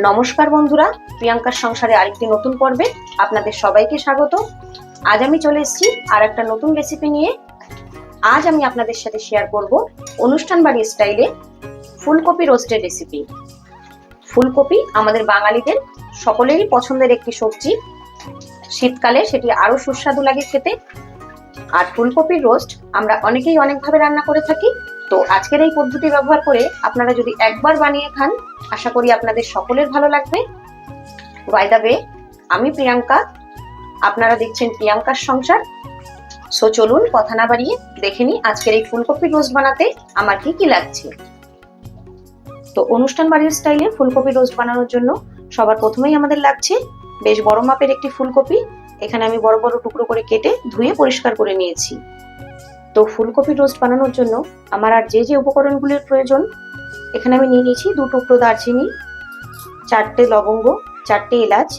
নমস্কার বন্ধুরা, প্রিয়াঙ্কার সংসারে আরেকটি নতুন পর্বে আপনাদের সবাইকে স্বাগত। আজ আমি চলে এসেছি আর একটা নতুন রেসিপি নিয়ে। আজ আমি আপনাদের সাথে শেয়ার করব অনুষ্ঠান বাড়ি স্টাইলে ফুলকপি রোস্টের রেসিপি। ফুলকপি আমাদের বাঙালিদের সকলেরই পছন্দের একটি সবজি। শীতকালে সেটি আরো সুস্বাদু লাগে খেতে। আর ফুলকপির রোস্ট আমরা অনেকেই অনেকভাবে রান্না করে থাকি। তো আজকের এই পদ্ধতি ব্যবহার করে আপনারা যদি একবার বানিয়ে খান, আশা করি আপনাদের সকলের ভালো লাগবে। বাই দ্য ওয়ে, আমি প্রিয়াঙ্কা, আপনারা দেখছেন প্রিয়াঙ্কার সংসার। সো চলুন কথা না বাড়িয়ে দেখে নিই আজকের এই ফুলকপির রোস্ট বানাতে আমার কি কি লাগছে। তো অনুষ্ঠান বাড়ির স্টাইলে ফুলকপি রোস্ট বানানোর জন্য সবার প্রথমেই আমাদের লাগছে বেশ বড় মাপের একটি ফুলকপি। এখানে আমি বড় বড় টুকরো করে কেটে ধুয়ে পরিষ্কার করে নিয়েছি। তো ফুলকপি রোস্ট বানানোর জন্য আমার আর যে যে উপকরণগুলির প্রয়োজন, এখানে আমি নিয়ে নিয়েছি 2 টুকরো দারচিনি, 4টে লবঙ্গ, 4টে এলাচ,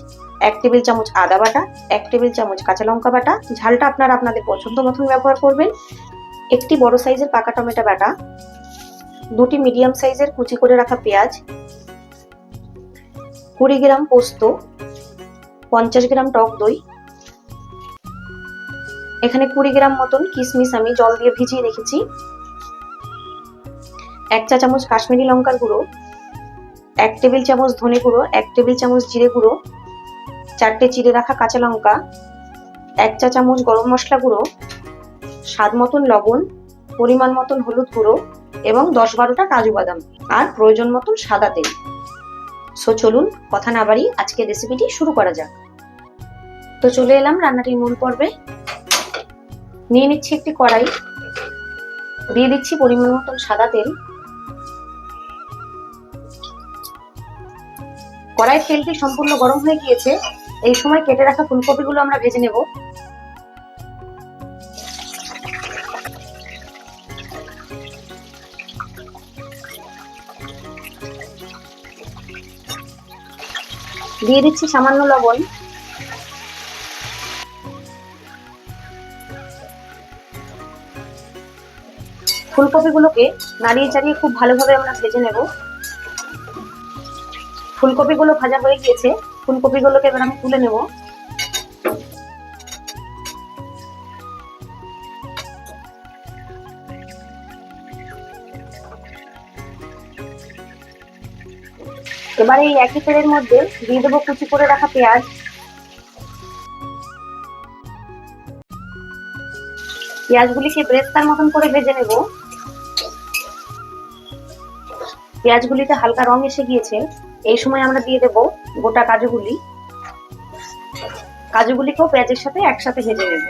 1 টেবিল চামচ আদা বাটা, 1 টেবিল চামচ কাঁচা লঙ্কা বাটা, ঝালটা আপনারা আপনাদের পছন্দ মতন ব্যবহার করবেন, একটি বড় সাইজের পাকা টমেটো বাটা, 2টি মিডিয়াম সাইজের কুচি করে রাখা পেঁয়াজ, 20 গ্রাম পোস্ত, 50 গ্রাম টক দই, এখানে 20 গ্রাম মতন কিশমিশ আমি জল দিয়ে ভিজিয়ে রেখেছি, 1 চা চামচ কাশ্মীরি লঙ্কার গুঁড়ো, 1 টেবিল চামচ ধনে গুঁড়ো, 1 টেবিল চামচ জিরে গুঁড়ো, 4টে চিড়ে রাখা কাঁচা লঙ্কা, 1 চা চামচ গরম মশলা গুঁড়ো, স্বাদ মতন লবণ, পরিমাণ মতন হলুদ গুঁড়ো এবং 10-12টা কাজু বাদাম আর প্রয়োজন মতন সাদা তেল। সো চলুন কথা না বাড়িয়ে আজকের রেসিপিটি শুরু করা যাক। তো চলে এলাম রান্নাটির মূল পর্বে। নিয়ে নিচ্ছি একটি কড়াই, দিয়ে দিচ্ছি পরিমাণ মতন সাদা তেল। কড়াইয়ের তেলটি সম্পূর্ণ গরম হয়ে গিয়েছে। এই সময় কেটে রাখা ফুলকপিগুলো আমরা ভেজে নেব। দিয়ে দিচ্ছি সামান্য লবণ। ফুলকপিগুলোকে নাড়িয়ে চাড়িয়ে খুব ভালোভাবে আমরা ভেজে নেব। ফুলকপিগুলো ভাজা হয়ে গিয়েছে, ফুলকপিগুলোকে এবার আমি তুলে নেব। এবার এই একই তেলের মধ্যে দিয়ে দেবো কুচি করে রাখা পেঁয়াজ। পেঁয়াজগুলিকে ব্রেস্তার মতন করে ভেজে নেব। পেঁয়াজগুলিতে হালকা রং এসে গিয়েছে। এই সময় আমরা দিয়ে দেব গোটা কাজুগুলি। কাজুগুলিকেও পেঁয়াজের সাথে একসাথে ভেজে নেব।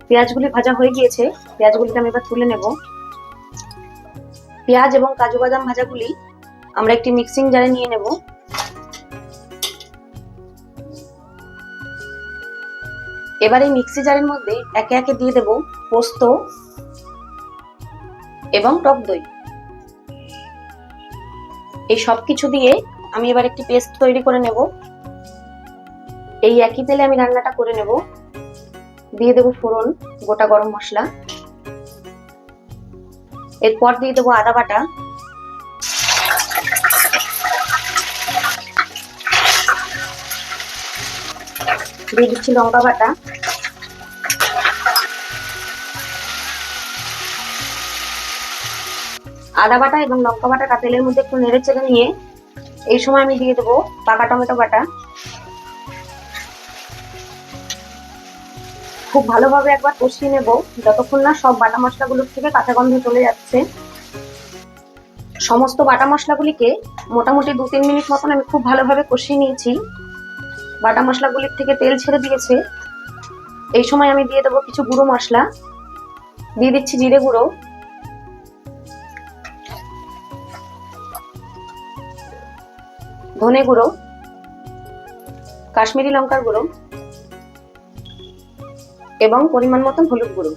পেঁয়াজগুলি ভাজা হয়ে গিয়েছে, পেঁয়াজগুলিকে আমি এবার তুলে নেব। পেঁয়াজ এবং কাজু বাদাম ভাজাগুলি আমরা একটি মিক্সিং জারে নিয়ে নেব। এবার এই মিক্সি জারের মধ্যে একে একে দিয়ে দেব পোস্ত এবং টক দই। এই সব কিছু দিয়ে আমি এবার একটি পেস্ট তৈরি করে নেব। এই একই তেলে আমি রান্নাটা করে নেব। দিয়ে দেব ফোড়ন, গোটা গরম মশলা, এরপর দিয়ে দেবো আদা বাটা, দিয়ে দিচ্ছি লঙ্কা বাটা, আদা বাটা এবং লঙ্কা বাটাটা তেলের মধ্যে একটু নেড়ে চেড়ে নিয়ে এই সময় আমি দিয়ে দেবো পাকা টমেটো বাটা। খুব ভালোভাবে একবার কষিয়ে নেব যতক্ষণ না সব বাটা মশলাগুলোর থেকে কাঁচা গন্ধ চলে যাচ্ছে। সমস্ত বাটা মশলাগুলিকে মোটামুটি 2-3 মিনিট মতন আমি খুব ভালোভাবে কষিয়ে নিয়েছি। বাটা মশলাগুলির থেকে তেল ছেড়ে দিয়েছে। এই সময় আমি দিয়ে দেবো কিছু গুঁড়ো মশলা। দিয়ে দিচ্ছি জিরে গুঁড়ো, ধনে গুঁড়ো, কাশ্মীরি লঙ্কার গুঁড়ো এবং পরিমাণ মতন হলুদ গুঁড়ো।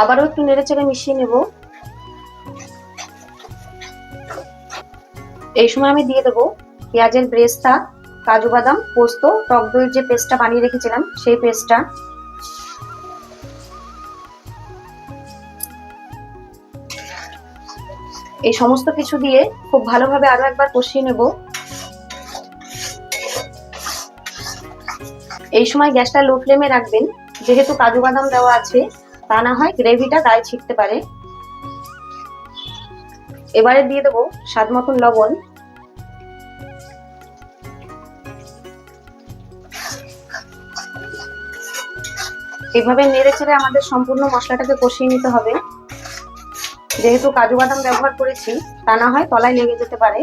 আবারও একটু নেড়ে চেড়ে মিশিয়ে নেব। এই সময় আমি দিয়ে দেবো পেঁয়াজের ব্রেস্তা, কাজু বাদাম, পোস্ত, টক দইয়ের যে পেস্টটা বানিয়ে রেখেছিলাম সেই পেস্টটা। এই সমস্ত কিছু দিয়ে খুব ভালোভাবে আরো একবার কষিয়ে নেব। এই সময় গ্যাসটা লো ফ্লেমে রাখবেন, যেহেতু কাজু বাদাম দেওয়া আছে, তা না হয় গ্রেভিটা গায়ে ছিটতে পারে। এবারে দিয়ে দেবো স্বাদ মতন লবণ। এভাবে নেড়ে চেড়ে আমাদের সম্পূর্ণ মশলাটাকে কষিয়ে নিতে হবে। যেহেতু কাজু বাদাম ব্যবহার করেছি, তা না হয় তলায় লেগে যেতে পারে।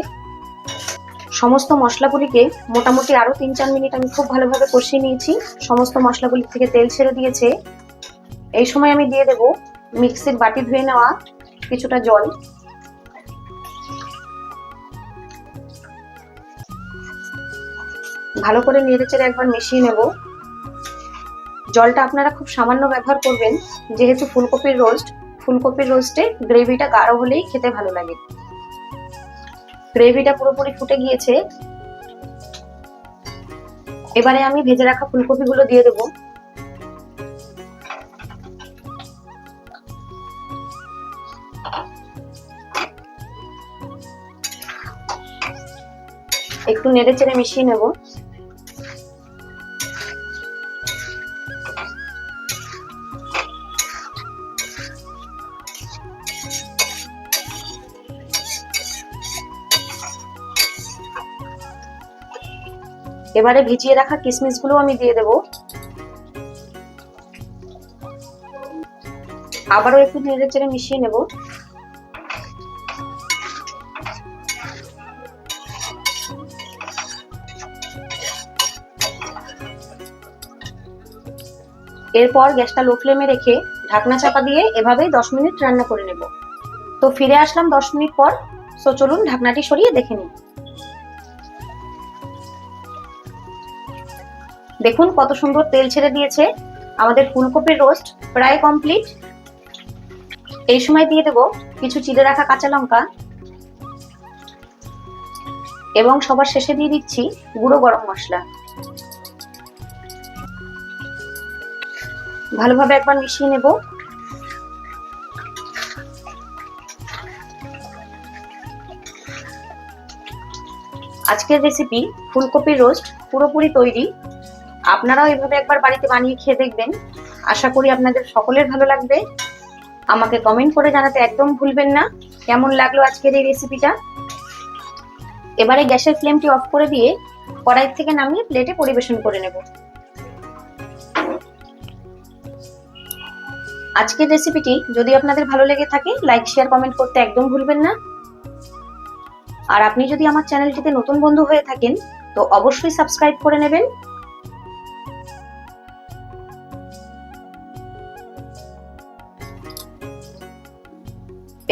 সমস্ত মশলাগুলিকে মোটামুটি আরো 3-4 মিনিট আমি খুব ভালোভাবে কষিয়ে নিয়েছি। সমস্ত মশলাগুলি থেকে তেল ছেড়ে দিয়েছে। এই সময় আমি দিয়ে দেব মিক্সির বাটি ধুয়ে নেওয়া কিছুটা জল। ভালো করে নেড়ে চেড়ে একবার মিশিয়ে নেব। জলটা আপনারা খুব সামান্য ব্যবহার করবেন, যেহেতু ফুলকপির রোস্টে গ্রেভিটা গাঢ় হলেই খেতে ভালো লাগে। গ্রেভিটা পুরোপুরি ফুটে গিয়েছে। এবারে আমি ভেজে রাখা ফুলকপিগুলো দিয়ে দেব। একটু নেড়ে চেড়ে মিশিয়ে নেব। এবারে ভিজিয়ে রাখা কিশমিশ গুলো আমি দিয়ে দেব। আবারও একটু নেড়ে চেড়ে মিশিয়ে নেব। এরপর গ্যাসটা লো ফ্লেমে রেখে ঢাকনা চাপা দিয়ে এভাবেই 10 মিনিট রান্না করে নেব। তো ফিরে আসলাম 10 মিনিট পর। তো চলুন ঢাকনাটি সরিয়ে দেখে নিই। দেখুন কত সুন্দর তেল ছেড়ে দিয়েছে। আমাদের ফুলকপির রোস্ট প্রায় কমপ্লিট। এই সময় দিয়ে দেব কিছু চিড়ে রাখা কাঁচা লঙ্কা এবং সবার শেষে দিয়ে দিচ্ছি গুঁড়ো গরম মশলা। ভালোভাবে একবার মিশিয়ে নেব। আজকের রেসিপি ফুলকপির রোস্ট পুরোপুরি তৈরি। আপনারাও এভাবে একবার বাড়িতে বানিয়ে খেয়ে দেখবেন। আশা করি আপনাদের সকলের ভালো লাগবে। আমাকে কমেন্ট করে জানাতে একদম ভুলবেন না কেমন লাগলো আজকের এই রেসিপিটা। এবারে গ্যাসের ফ্লেমটি অফ করে দিয়ে কড়াই থেকে নামিয়ে প্লেটে পরিবেশন করে নেব। আজকের রেসিপিটি যদি আপনাদের ভালো লেগে থাকে, লাইক শেয়ার কমেন্ট করতে একদম ভুলবেন না। আর আপনি যদি আমার চ্যানেলটিতে নতুন বন্ধু হয়ে থাকেন, তো অবশ্যই সাবস্ক্রাইব করে নেবেন।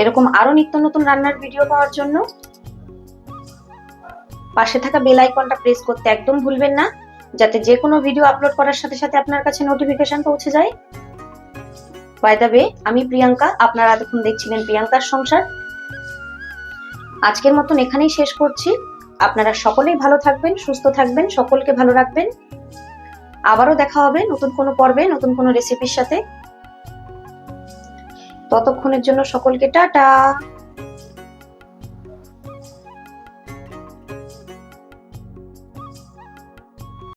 এরকম আরো নিত্য নতুন রান্নার ভিডিও পাওয়ার জন্য পাশে থাকা বেল আইকনটা প্রেস করতে একদম ভুলবেন না, যাতে যে কোনো ভিডিও আপলোড করার সাথে সাথে আপনার কাছে নোটিফিকেশন পৌঁছে যায়। বাই দ্য ওয়ে, আমি প্রিয়াঙ্কা। আপনারা এতক্ষণ দেখছিলেন প্রিয়াঙ্কার সংসার। আজকের মতন এখানেই শেষ করছি। আপনারা সকলেই ভালো থাকবেন, সুস্থ থাকবেন, সকলকে ভালো রাখবেন। আবারও দেখা হবে নতুন কোনো পর্বে, নতুন কোনো রেসিপির সাথে। ততক্ষণের জন্য সকলকে টাটা।